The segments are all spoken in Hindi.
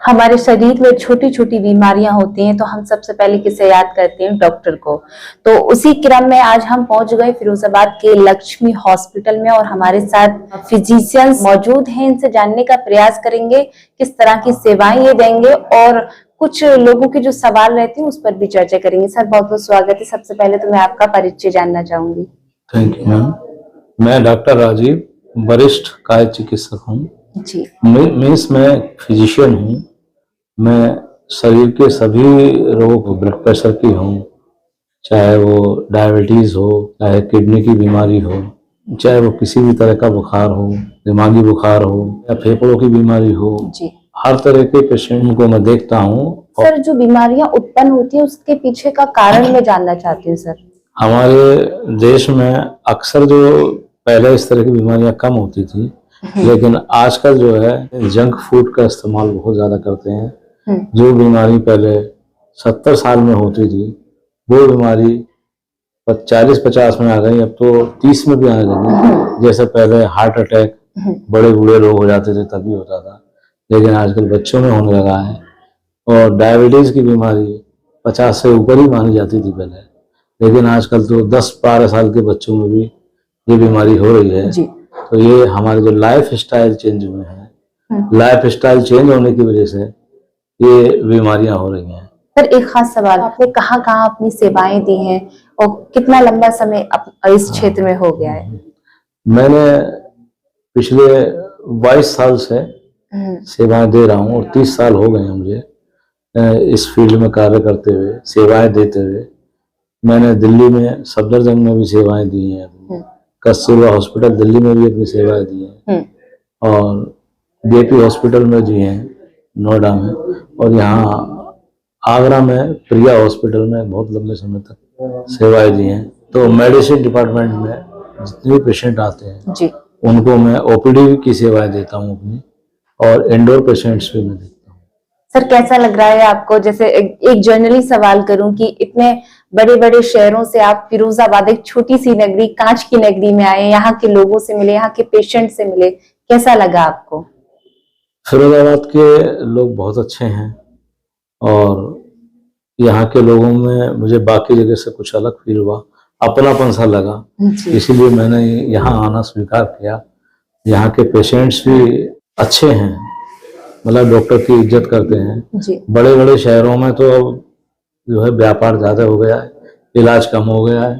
हमारे शरीर में छोटी छोटी बीमारियां होती हैं तो हम सबसे पहले किसे याद करते हैं? डॉक्टर को। तो उसी क्रम में आज हम पहुंच गए फिरोजाबाद के लक्ष्मी हॉस्पिटल में और हमारे साथ फिजिशियंस मौजूद हैं। इनसे जानने का प्रयास करेंगे किस तरह की सेवाएं ये देंगे और कुछ लोगों के जो सवाल रहते हैं उस पर भी चर्चा करेंगे। सर बहुत बहुत स्वागत है। सबसे पहले तो मैं आपका परिचय जानना चाहूंगी। Thank you ma'am. मैं डॉक्टर राजीव, वरिष्ठ काय चिकित्सक हूँ जी। मीन्स मैं फिजिशियन हूँ। मैं शरीर के सभी रोग, ब्लड प्रेशर की हूँ, चाहे वो डायबिटीज हो, चाहे किडनी की बीमारी हो, चाहे वो किसी भी तरह का बुखार हो, दिमागी बुखार हो या फेफड़ों की बीमारी हो, जी। हर तरह के पेशेंट को मैं देखता हूँ। सर जो बीमारियां उत्पन्न होती है उसके पीछे का कारण मैं जानना चाहती हूँ सर। हमारे देश में अक्सर जो पहले इस तरह की बीमारियां कम होती थी, लेकिन आजकल जो है जंक फूड का इस्तेमाल बहुत ज्यादा करते हैं। जो बीमारी पहले 70 साल में होती थी वो बीमारी 40-50 में आ गई, अब तो 30 में भी आने लगी। जैसे पहले हार्ट अटैक बड़े बूढ़े लोग हो जाते थे तभी होता था, लेकिन आजकल बच्चों में होने लगा है। और डायबिटीज की बीमारी 50 से ऊपर ही मानी जाती थी पहले, लेकिन आजकल तो 10-12 साल के बच्चों में भी ये बीमारी हो रही है। तो ये हमारे जो लाइफ स्टाइल चेंज हुए हैं, लाइफ स्टाइल चेंज होने की वजह से ये बीमारियां हो रही हैं। सर एक खास सवाल, आपने कहाँ कहाँ अपनी सेवाएं दी हैं और कितना लंबा समय इस क्षेत्र में हो गया है? मैंने पिछले 22 साल से सेवाएं दे रहा हूँ और 30 साल हो गए हैं मुझे इस फील्ड में कार्य करते हुए, सेवाएं देते हुए। मैंने दिल्ली में सफदरजंग में भी सेवाएं दी हैं, कस्तूरबा हॉस्पिटल दिल्ली में भी अपनी सेवाएं दी हैं, और जेपी हॉस्पिटल में दी हैं नोएडा में, और यहाँ आगरा में प्रिया हॉस्पिटल में बहुत लंबे समय तक सेवाएं दी हैं। तो मेडिसिन डिपार्टमेंट में जितने पेशेंट आते हैं जी, उनको मैं ओपीडी की सेवाएं देता हूँ अपनी, और इंडोर पेशेंट्स भी मैं देखता हूँ। सर कैसा लग रहा है आपको? जैसे एक जनरली सवाल करूं कि इतने बड़े बड़े शहरों से आप फिरोजाबाद, एक छोटी सी नगरी, कांच की नगरी में आए, यहाँ के लोगों से मिले, यहाँ के पेशेंट से मिले, कैसा लगा आपको? फिरोजाबाद के लोग बहुत अच्छे हैं और यहाँ के लोगों में मुझे बाकी जगह से कुछ अलग फील हुआ, अपनापन सा लगा, इसीलिए मैंने यहाँ आना स्वीकार किया। यहाँ के पेशेंट्स भी अच्छे हैं, मतलब डॉक्टर की इज्जत करते हैं। बड़े बड़े शहरों में तो अब जो है व्यापार ज्यादा हो गया है, इलाज कम हो गया है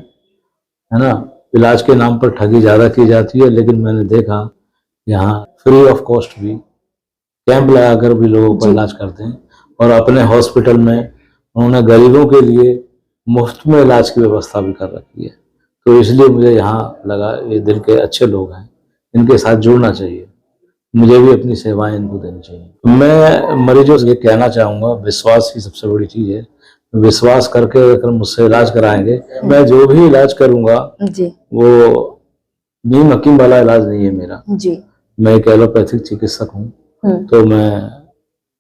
ना, इलाज के नाम पर ठगी ज्यादा की जाती है। लेकिन मैंने देखा यहाँ फ्री ऑफ कॉस्ट भी कैंप लगाकर भी लोगों का इलाज करते हैं, और अपने हॉस्पिटल में उन्होंने गरीबों के लिए मुफ्त में इलाज की व्यवस्था भी कर रखी है। तो इसलिए मुझे यहाँ लगा ये दिल के अच्छे लोग हैं, इनके साथ जुड़ना चाहिए, मुझे भी अपनी सेवाएं इनको देनी चाहिए। मैं मरीजों से ये कहना चाहूँगा, विश्वास ही सबसे बड़ी चीज़ है। विश्वास करके अगर मुझसे इलाज कराएंगे, मैं जो भी इलाज करूँगा वो नीम हकीम वाला इलाज नहीं है मेरा। मैं एक एलोपैथिक चिकित्सक हूँ। तो मैं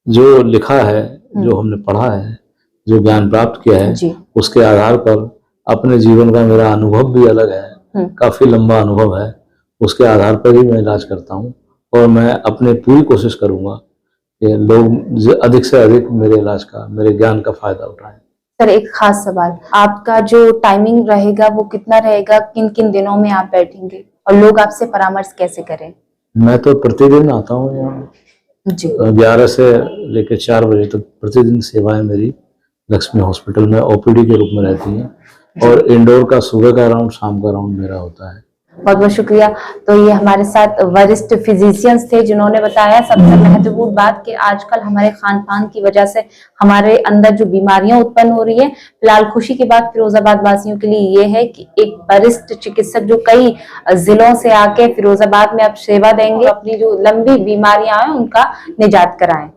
जो लिखा है, जो हमने पढ़ा है, जो ज्ञान प्राप्त किया है, उसके आधार पर अपने जीवन का मेरा अनुभव भी अलग है, काफी लंबा अनुभव है, उसके आधार पर ही मैं इलाज करता हूँ। और मैं अपने पूरी कोशिश करूंगा कि लोग अधिक से अधिक मेरे इलाज का, मेरे ज्ञान का फायदा उठाएं। सर एक खास सवाल, आपका जो टाइमिंग रहेगा वो कितना रहेगा? किन किन दिनों में आप बैठेंगे और लोग आपसे परामर्श कैसे करें? मैं तो प्रतिदिन आता हूँ यहाँ, 11 से लेकर 4 बजे तक प्रतिदिन सेवाएं मेरी लक्ष्मी हॉस्पिटल में ओपीडी के रूप में रहती हैं, और इंडोर का सुबह का राउंड, शाम का राउंड मेरा होता है। बहुत बहुत शुक्रिया। तो ये हमारे साथ वरिष्ठ फिजिशियंस थे जिन्होंने बताया सबसे महत्वपूर्ण बात कि आजकल हमारे खान पान की वजह से हमारे अंदर जो बीमारियां उत्पन्न हो रही है। फिलहाल खुशी की बात फिरोजाबाद वासियों के लिए ये है कि एक वरिष्ठ चिकित्सक जो कई जिलों से आके फिरोजाबाद में अब सेवा देंगे, अपनी जो लंबी बीमारियां हैं उनका निजात कराएं।